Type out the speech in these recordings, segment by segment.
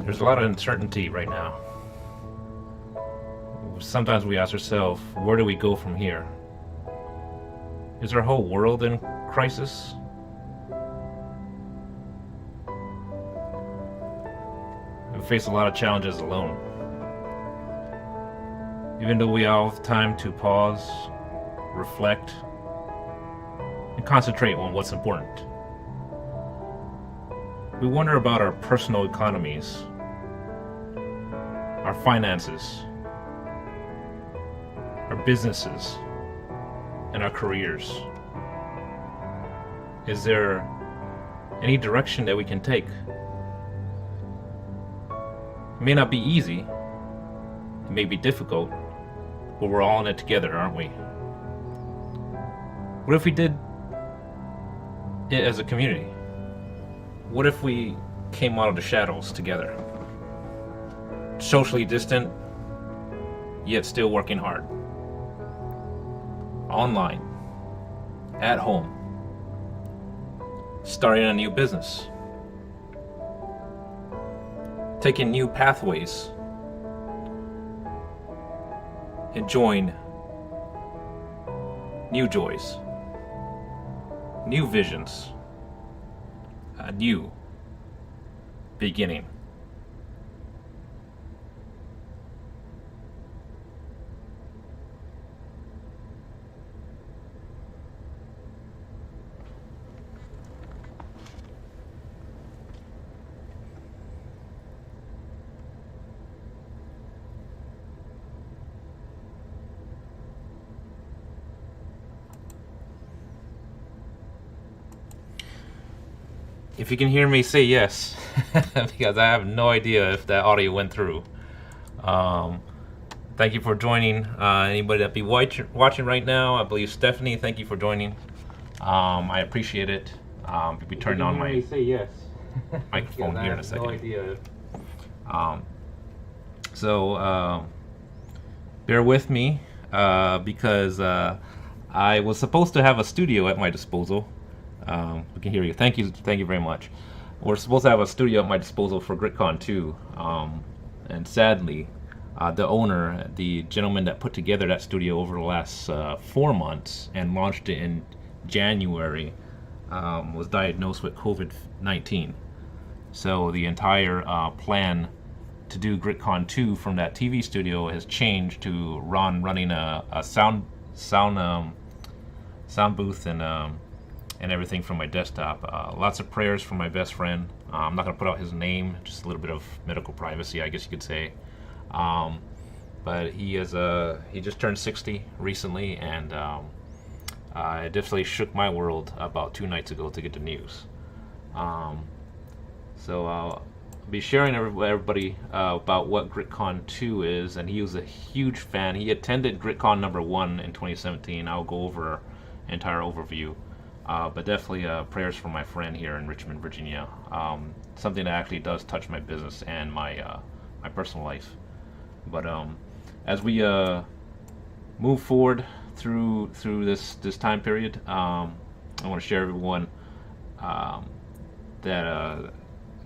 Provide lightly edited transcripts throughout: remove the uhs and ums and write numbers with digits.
There's a lot of uncertainty right now. Sometimes we ask ourselves, where do we go from here? Is our whole world in crisis? We face a lot of challenges alone. Even though we all have time to pause, reflect, and concentrate on what's important. We wonder about our personal economies, our finances, our businesses, and our careers. Is there any direction that we can take? It may not be easy, it may be difficult, but we're all in it together, aren't we? What if we did it as a community? What if we came out of the shadows together? Socially distant, yet still working hard. Online, at home, starting a new business, taking new pathways, enjoying new joys, new visions, a new beginning. If you can hear me, say yes, because I have no idea if that audio went through. Thank you for joining. Anybody that be watching right now, I believe Stephanie, thank you for joining. I appreciate it. If we turn on my say yes. microphone here in a second. No idea. Bear with me because I was supposed to have a studio at my disposal. We can hear you. Thank you very much. We're supposed to have a studio at my disposal for GritCON 2, and sadly, the owner, the gentleman that put together that studio over the last 4 months and launched it in January, was diagnosed with COVID-19. So the entire plan to do GritCON 2 from that TV studio has changed to running a sound booth and everything from my desktop. Lots of prayers from my best friend. I'm not going to put out his name, just a little bit of medical privacy, I guess you could say. But he just turned 60 recently, and it definitely shook my world about 2 nights ago to get the news. So I'll be sharing everybody about what GritCON 2 is, and he was a huge fan. He attended GritCON number 1 in 2017. I'll go over an entire overview. But definitely prayers for my friend here in Richmond, Virginia. Something that actually does touch my business and my personal life. But as we move forward through this time period, I want to share everyone that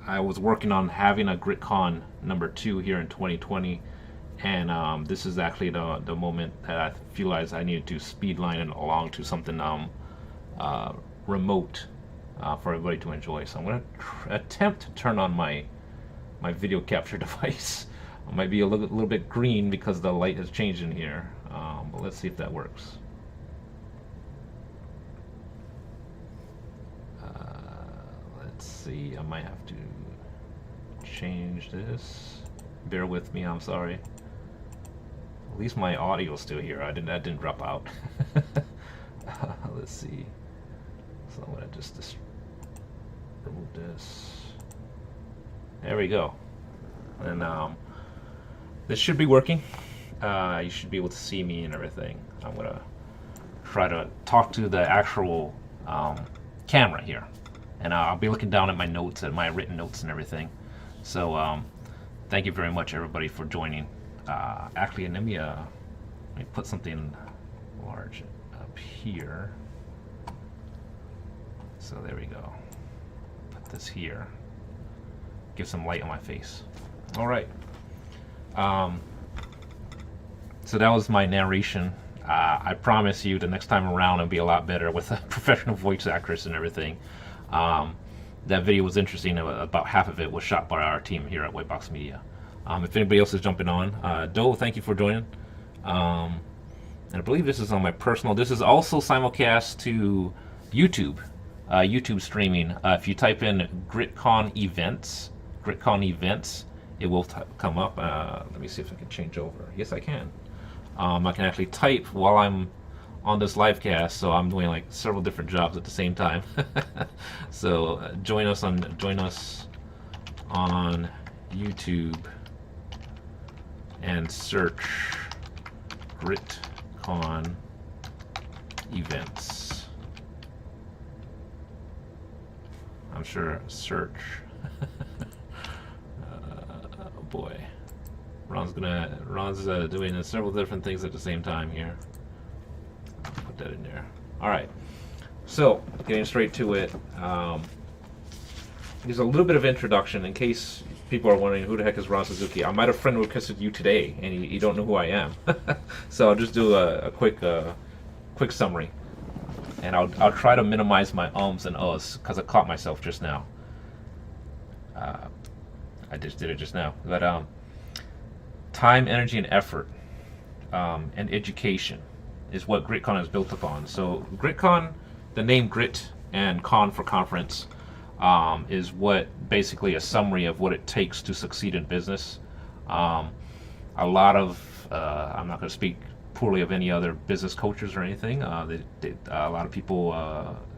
I was working on having a GritCON number 2 here in 2020, and this is actually the moment that I realized I needed to speedline it along to something remote for everybody to enjoy. So I'm going to attempt to turn on my video capture device. It might be a little bit green because the light has changed in here, but let's see if that works. Let's see, I might have to change this. Bear with me, I'm sorry. At least my audio's still here. That didn't drop out. Let's see. So I'm gonna just remove this. There we go. And this should be working. You should be able to see me and everything. I'm gonna try to talk to the actual camera here, and I'll be looking down at my notes, at my written notes and everything. So thank you very much, everybody, for joining. Actually, let me put something large up here. So there we go. Put this here. Give some light on my face. All right. So that was my narration. I promise you the next time around it'll be a lot better with a professional voice actress and everything. That video was interesting. About half of it was shot by our team here at Whitebox Media. If anybody else is jumping on, Doe, thank you for joining. And I believe this is on my personal. This is also simulcast to YouTube, YouTube streaming. If you type in GritCON events, it will come up. Let me see if I can change over. Yes, I can. I can actually type while I'm on this live cast, so I'm doing like several different jobs at the same time. So join us on YouTube and search GritCON events. I'm sure search. Oh boy. Ron's doing several different things at the same time here. I'll put that in there. All right. So getting straight to it. There's a little bit of introduction in case people are wondering who the heck is Ron Suzuki. I might have friend requested you today, and you don't know who I am. So I'll just do a quick summary, and I'll try to minimize my ums and uhs because I caught myself just now. I just did it just now, but time, energy, and effort, and education is what GritCON is built upon. So GritCON, the name Grit and Con for conference, is what basically a summary of what it takes to succeed in business. A lot of, I'm not going to speak poorly of any other business coaches or anything. A lot of people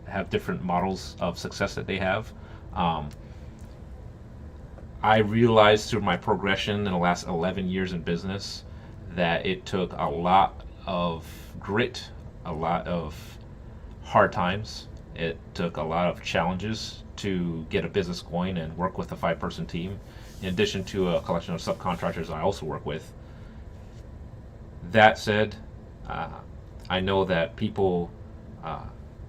have different models of success that they have. I realized through my progression in the last 11 years in business that it took a lot of grit, a lot of hard times. It took a lot of challenges to get a business going and work with a 5-person team, in addition to a collection of subcontractors I also work with. That said, I know that people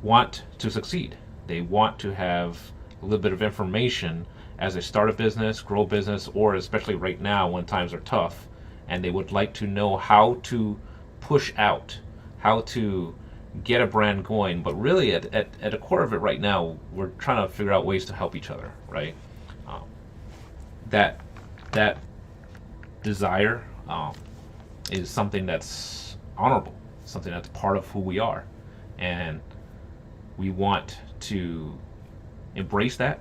want to succeed. They want to have a little bit of information as they start a business, grow a business, or especially right now when times are tough, and they would like to know how to push out, how to get a brand going. But really at the core of it right now, we're trying to figure out ways to help each other, right? That desire is something that's honorable, something that's part of who we are, and we want to embrace that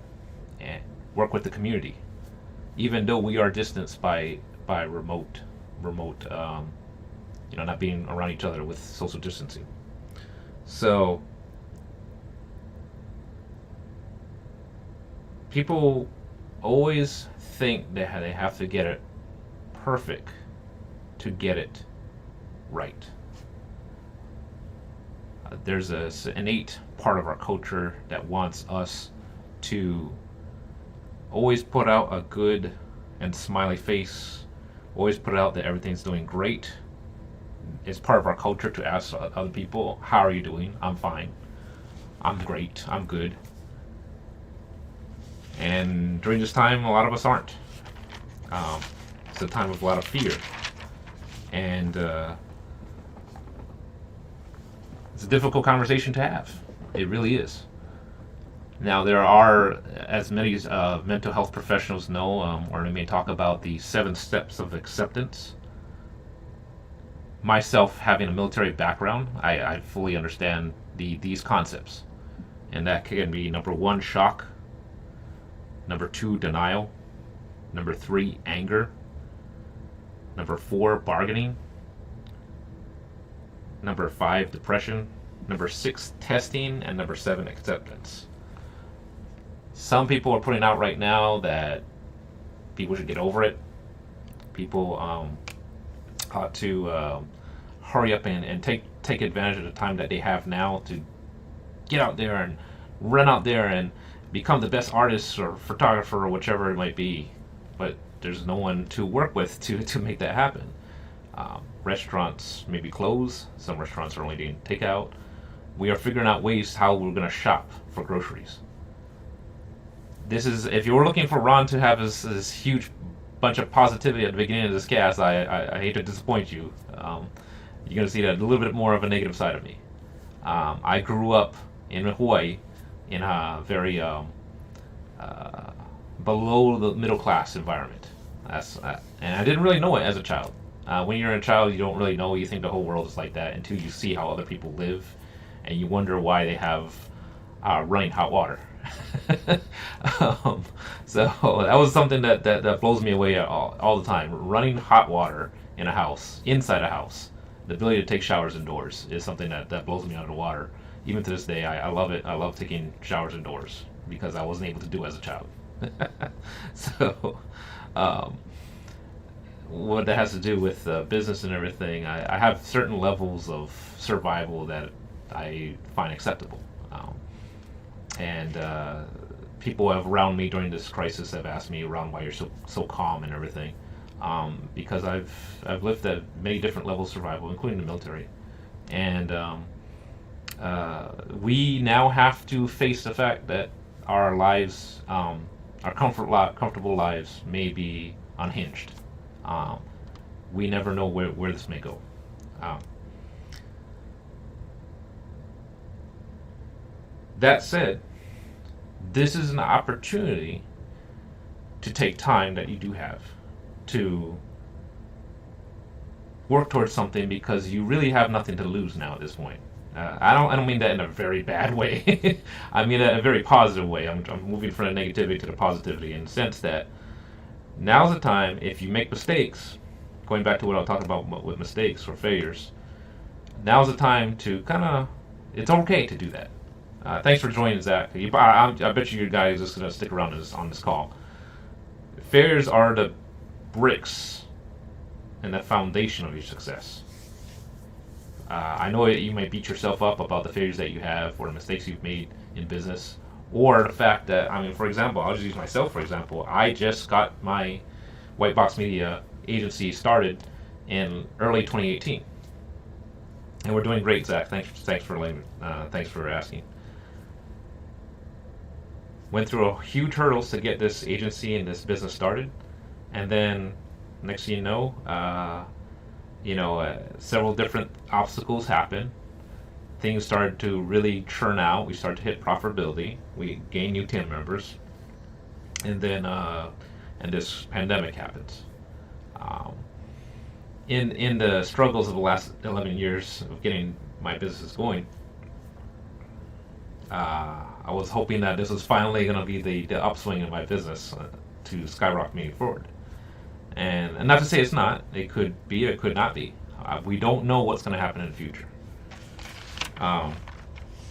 and work with the community, even though we are distanced by remote, not being around each other with social distancing. So people always think that they have to get it perfect to get it right. There's an innate part of our culture that wants us to always put out a good and smiley face, always put out that everything's doing great. It's part of our culture to ask other people, how are you doing? I'm fine. I'm great. I'm good. And during this time, a lot of us aren't. It's a time of a lot of fear. And it's a difficult conversation to have. It really is. Now, there are, as many mental health professionals know, or they may talk about the 7 steps of acceptance. Myself, having a military background, I fully understand these concepts. And that can be number 1, shock, number 2, denial, number 3, anger, number 4, bargaining, number 5, depression, number 6, testing, and number 7, acceptance. Some people are putting out right now that people should get over it. People ought to hurry up and take advantage of the time that they have now to get out there and run out there and become the best artist or photographer or whichever it might be. But there's no one to work with to make that happen. Restaurants may be closed. Some restaurants are only doing takeout. We are figuring out ways how we're going to shop for groceries. This is, if you were looking for Ron to have this huge bunch of positivity at the beginning of this cast, I hate to disappoint you. You're going to see that a little bit more of a negative side of me. I grew up in Hawaii in a very below the middle class environment. And I didn't really know it as a child. When you're a child, you don't really know. You think the whole world is like that until you see how other people live, and you wonder why they have running hot water. So that was something that blows me away all the time. Running hot water in a house, inside a house, the ability to take showers indoors is something that blows me out of the water. Even to this day, I love it. I love taking showers indoors because I wasn't able to do it as a child. So, what that has to do with business and everything, I have certain levels of survival that I find acceptable. And people have around me during this crisis have asked me around why you're so calm and everything, because I've lived at many different levels of survival, including the military, and we now have to face the fact that our lives, our comfortable lives, may be unhinged. We never know where this may go. That said, this is an opportunity to take time that you do have to work towards something, because you really have nothing to lose now at this point. I don't mean that in a very bad way. I mean a very positive way. I'm moving from the negativity to the positivity in the sense that now's the time. If you make mistakes, going back to what I was talking about with mistakes or failures, now's the time to it's okay to do that. Thanks for joining, Zach. I bet you guys are just going to stick around on this call. Failures are the bricks and the foundation of your success. I know you might beat yourself up about the failures that you have or the mistakes you've made in business, or the fact that, for example, I'll just use myself for example. I just got my White Box Media agency started in early 2018, and we're doing great, Zach. Thanks for asking. Went through a huge hurdles to get this agency and this business started, and then next thing you know, several different obstacles happened. Things started to really churn out. We started to hit profitability. We gained new team members, and then and this pandemic happens. In the struggles of the last 11 years of getting my business going, I was hoping that this was finally going to be the upswing in my business to skyrocket me forward. And not to say it's not. It could be, it could not be. We don't know what's going to happen in the future.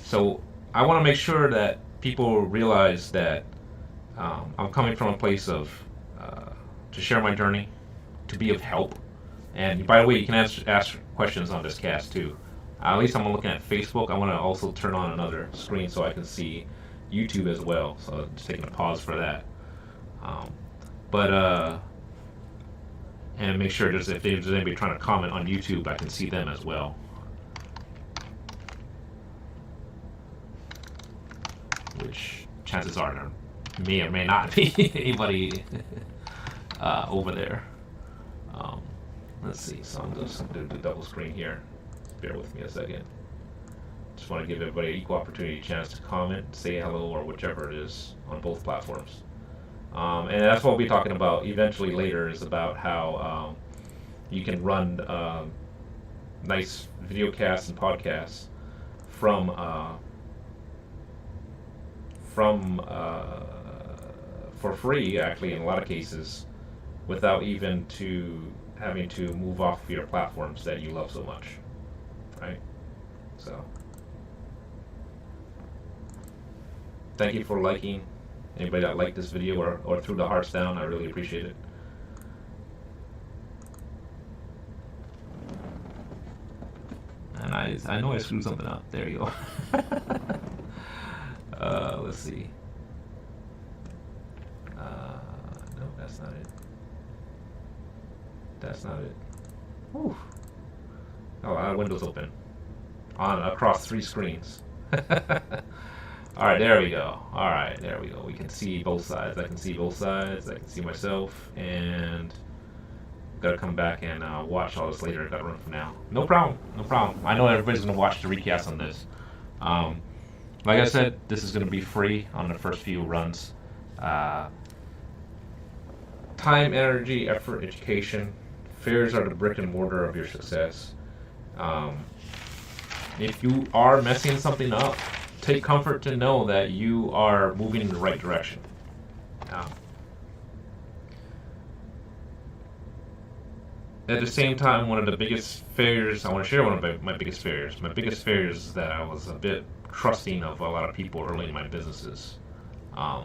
So I want to make sure that people realize that I'm coming from a place of to share my journey, to be of help. And by the way, you can ask questions on this cast too. At least I'm looking at Facebook. I want to also turn on another screen so I can see YouTube as well. So just taking a pause for that. And make sure if there's anybody trying to comment on YouTube, I can see them as well. Which chances are there may or may not be anybody over there. Let's see. So I'm just going to do the double screen here. Bear with me a second. Just want to give everybody an equal opportunity chance to comment, say hello, or whichever it is on both platforms. And that's what we'll be talking about eventually later, is about how you can run nice video casts and podcasts from for free, actually, in a lot of cases, without even having to move off of your platforms that you love so much, right? So, thank you for liking. Anybody that liked this video or threw the hearts down, I really appreciate it. And I know I screwed something up. There you go. Let's see. No, that's not it. That's not it. Whew. Oh, I have windows open across 3 screens. All right, there we go. All right, there we go. We can see both sides. I can see both sides. I can see myself, and gotta come back and watch all this later. Gotta run from now. No problem. No problem. I know everybody's gonna watch the recast on this. Like I said, this is gonna be free on the first few runs. Time, energy, effort, education. Fairs are the brick and mortar of your success. If you are messing something up, take comfort to know that you are moving in the right direction. At the same time, one of the biggest failures, I want to share one of my biggest failures. My biggest failures is that I was a bit trusting of a lot of people early in my businesses. I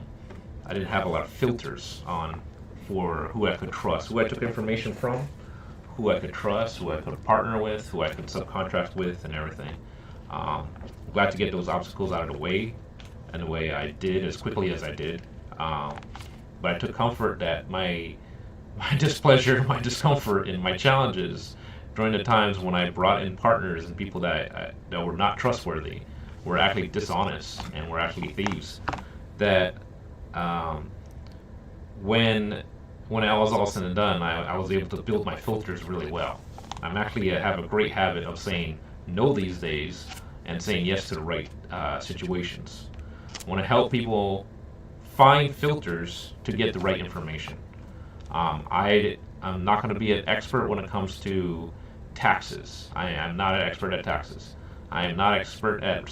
didn't have a lot of filters on for who I could trust, who I took information from, who I could trust, who I could partner with, who I could subcontract with, and everything. Glad to get those obstacles out of the way, and the way I did, as quickly as I did. But I took comfort that my displeasure, my discomfort, and my challenges during the times when I brought in partners and people that were not trustworthy, were actually dishonest, and were actually thieves, that when I was all said and done, I was able to build my filters really well. I'm actually have a great habit of saying no these days and saying yes to the right situations. I want to help people find filters to get the right information. I'm not going to be an expert when it comes to taxes. I am not an expert at taxes. I am not an expert at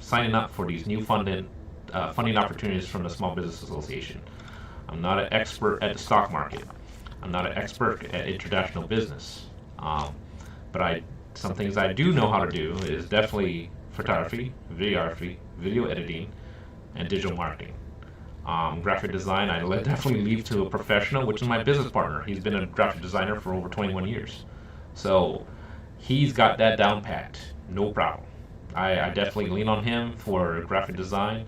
signing up for these new funding opportunities from the Small Business Association. I'm not an expert at the stock market. I'm not an expert at international business. But some things I do know how to do is definitely photography, videography, video editing, and digital marketing. Graphic design, I definitely leave to a professional, which is my business partner. He's been a graphic designer for over 21 years. So he's got that down pat, no problem. I definitely lean on him for graphic design.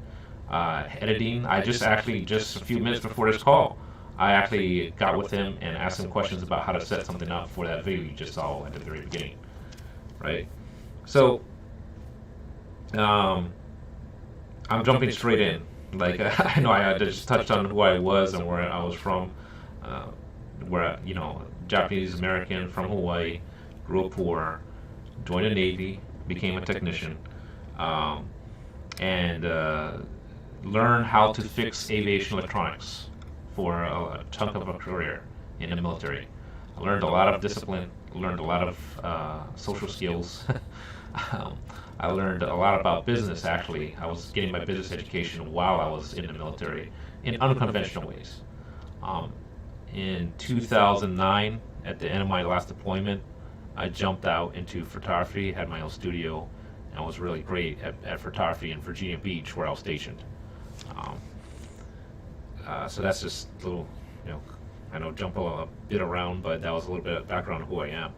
Editing, I just a few minutes before this call, I actually got with him and asked him questions about how to set something up for that video you just saw at the very beginning, right? So, I'm jumping straight in. Like, I know I just touched on who I was and where I was from, Japanese American from Hawaii, grew up poor, joined the Navy, became a technician, and learned how to fix aviation electronics for a chunk of a career in the military. I learned a lot of discipline, learned a lot of social skills. I learned a lot about business, actually. I was getting my business education while I was in the military in unconventional ways. In 2009, at the end of my last deployment, I jumped out into photography, had my own studio, and was really great at photography in Virginia Beach, where I was stationed. So that's just a little, I know jump a bit around, but that was a little bit of background of who I am.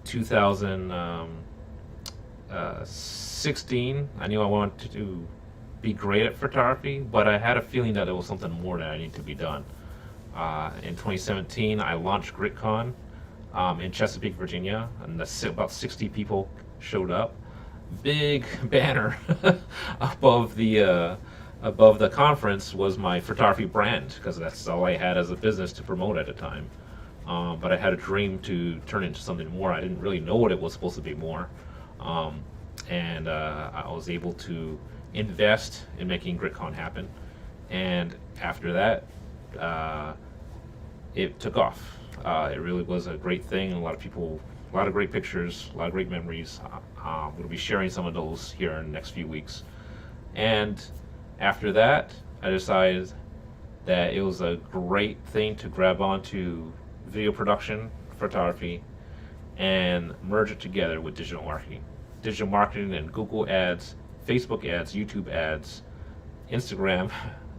2016, I knew I wanted to be great at photography, but I had a feeling that there was something more that I needed to be done. In 2017, I launched GritCON in Chesapeake, Virginia, and about 60 people showed up. Big banner above the conference was my photography brand, because that's all I had as a business to promote at the time. but I had a dream to turn it into something more. I didn't really know what it was supposed to be more, um, and I was able to invest in making GritCON happen. And after that, it took off. It really was a great thing. A lot of great pictures, a lot of great memories. We'll be sharing some of those here in the next few weeks. And after that, I decided that it was a great thing to grab onto video production, photography, and merge it together with digital marketing. Digital marketing and Google ads, Facebook ads, YouTube ads, Instagram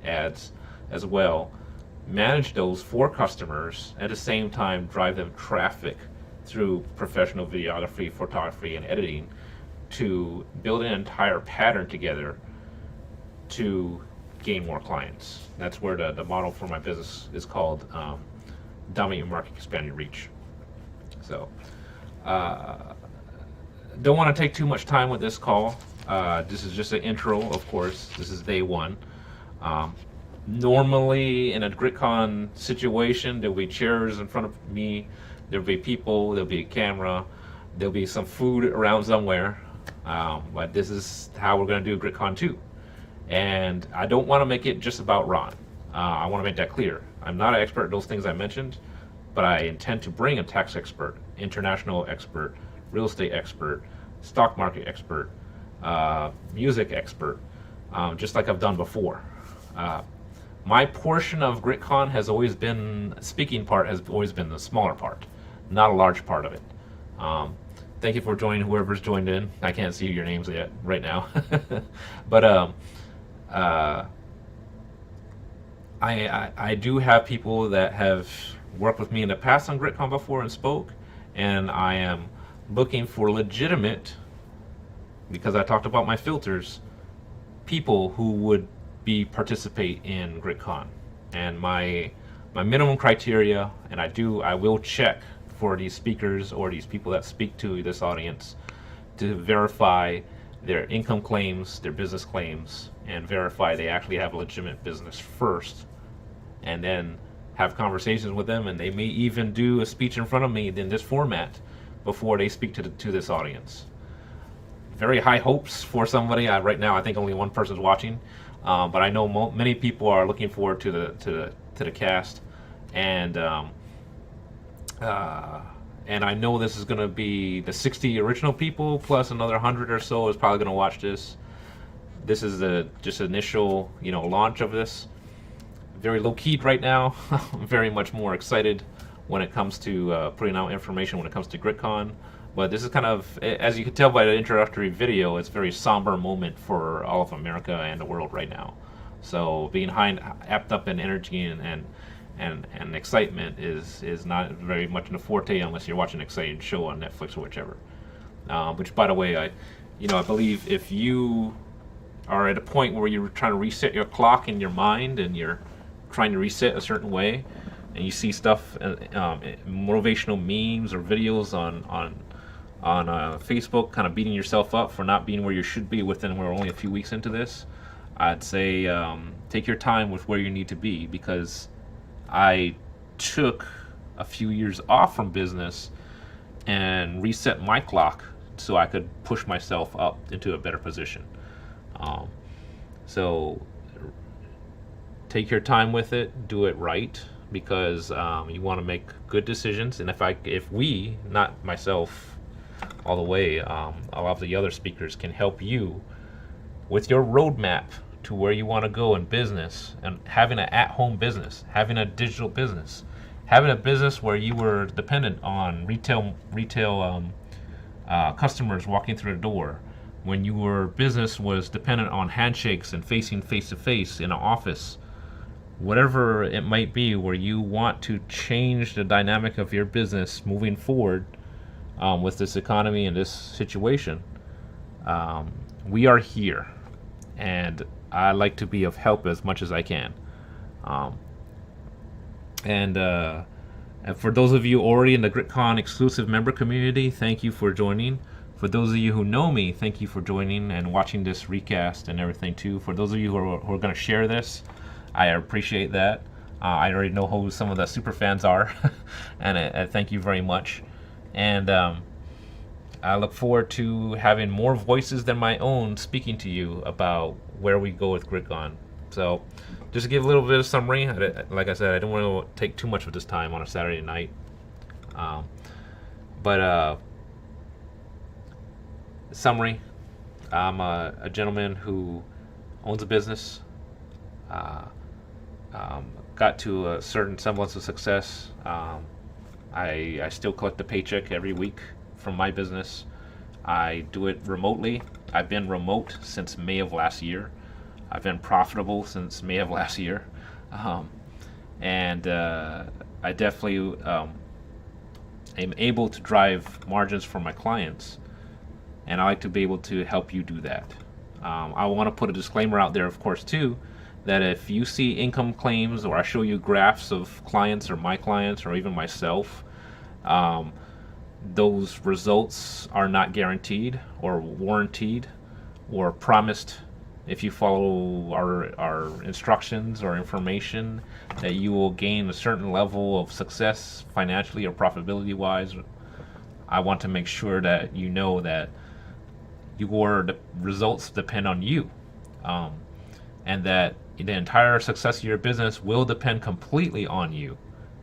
ads as well. Manage those for customers, at the same time drive them traffic through professional videography, photography, and editing to build an entire pattern together to gain more clients. That's where the model for my business is called Dominate Your Market, Expand Your Reach. So, don't want to take too much time with this call. This is just an intro, of course. This is day one. Normally, in a GritCON situation, there'll be chairs in front of me, there'll be people, there'll be a camera, there'll be some food around somewhere. But this is how we're going to do GritCON 2. And I don't want to make it just about Ron. I want to make that clear. I'm not an expert at those things I mentioned, but I intend to bring a tax expert, international expert, real estate expert, stock market expert, music expert, just like I've done before. My portion of GritCON has always been, speaking part has always been the smaller part, not a large part of it. Thank you for joining, whoever's joined in. I can't see your names yet right now. But I do have people that have worked with me in the past on GritCON before and spoke, and I am looking for legitimate, because I talked about my filters, people who would participate in GritCON. And my minimum criteria, and I will check for these speakers or these people that speak to this audience to verify their income claims, their business claims, and verify they actually have a legitimate business first, and then have conversations with them, and they may even do a speech in front of me in this format before they speak to this audience. Very high hopes for somebody. Right now I think only one person's watching, but I know many people are looking forward to the cast, and I know this is going to be the 60 original people plus another 100 or so is probably going to watch this. This is just initial, launch of this. Very low keyed right now. Very much more excited when it comes to putting out information when it comes to GritCON. But this is kind of, as you can tell by the introductory video, it's a very somber moment for all of America and the world right now. So being amped up in energy and excitement is not very much in the forte unless you're watching an exciting show on Netflix or whichever. Which, by the way, I believe if you are at a point where you're trying to reset your clock in your mind and you're trying to reset a certain way, and you see stuff, motivational memes or videos on Facebook, kind of beating yourself up for not being where you should be we're only a few weeks into this, I'd say take your time with where you need to be, because I took a few years off from business and reset my clock so I could push myself up into a better position. So take your time with it, do it right, because you want to make good decisions. And if we, not myself all the way, a lot of the other speakers can help you with your roadmap to where you want to go in business, and having an at-home business, having a digital business, having a business where you were dependent on retail customers walking through the door, when your business was dependent on handshakes and facing face-to-face in an office, whatever it might be, where you want to change the dynamic of your business moving forward with this economy and this situation, we are here, and I like to be of help as much as I can. And for those of you already in the GritCON exclusive member community, thank you for joining. For those of you who know me, thank you for joining and watching this recast and everything too. For those of you who are going to share this, I appreciate that. I already know who some of the super fans are, and I thank you very much. And I look forward to having more voices than my own speaking to you about where we go with GritCON. So, just to give a little bit of summary, like I said, I don't want to take too much of this time on a Saturday night. But summary, I'm a gentleman who owns a business, got to a certain semblance of success. I still collect a paycheck every week from my business. I do it remotely. I've been remote since May of last year. I've been profitable since May of last year. And I definitely am able to drive margins for my clients. And I like to be able to help you do that. I want to put a disclaimer out there, of course, too, that if you see income claims or I show you graphs of clients or my clients or even myself, those results are not guaranteed or warranted or promised. If you follow our instructions or information, that you will gain a certain level of success financially or profitability wise, I want to make sure that you know that your results depend on you, and that the entire success of your business will depend completely on you,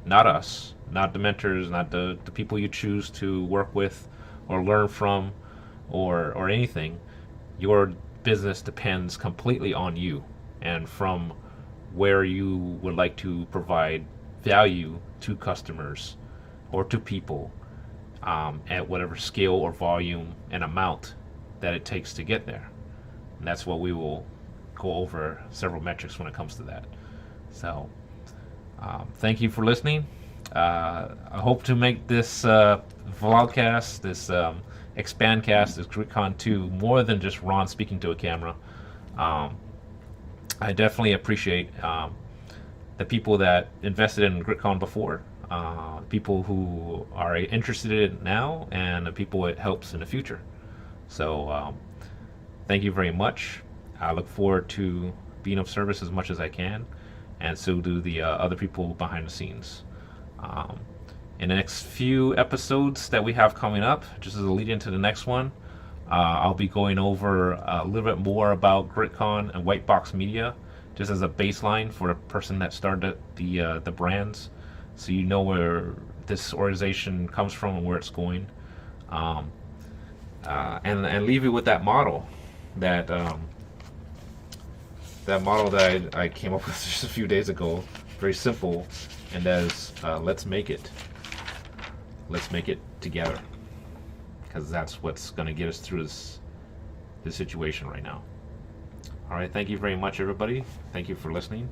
not us, not the mentors, not the people you choose to work with or learn from or anything. Your business depends completely on you and from where you would like to provide value to customers or to people, at whatever scale or volume and amount that it takes to get there. And that's what we will go over, several metrics when it comes to that. So thank you for listening. I hope to make this vlogcast, this expandcast, this GritCon 2 more than just Ron speaking to a camera. I definitely appreciate the people that invested in GritCon before, people who are interested in it now, and the people it helps in the future. So thank you very much. I look forward to being of service as much as I can, and so do the other people behind the scenes. In the next few episodes that we have coming up, just as a lead into the next one, I'll be going over a little bit more about GritCON and White Box Media, just as a baseline for the person that started the brands, so you know where this organization comes from and where it's going. And leave you with that model that I came up with just a few days ago. Very simple, and that is let's make it together, because that's what's going to get us through this situation right now. All right, thank you very much, everybody. Thank you for listening.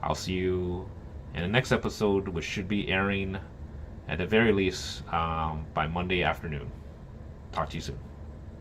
I'll see you in the next episode, which should be airing at the very least by Monday afternoon. Talk to you soon.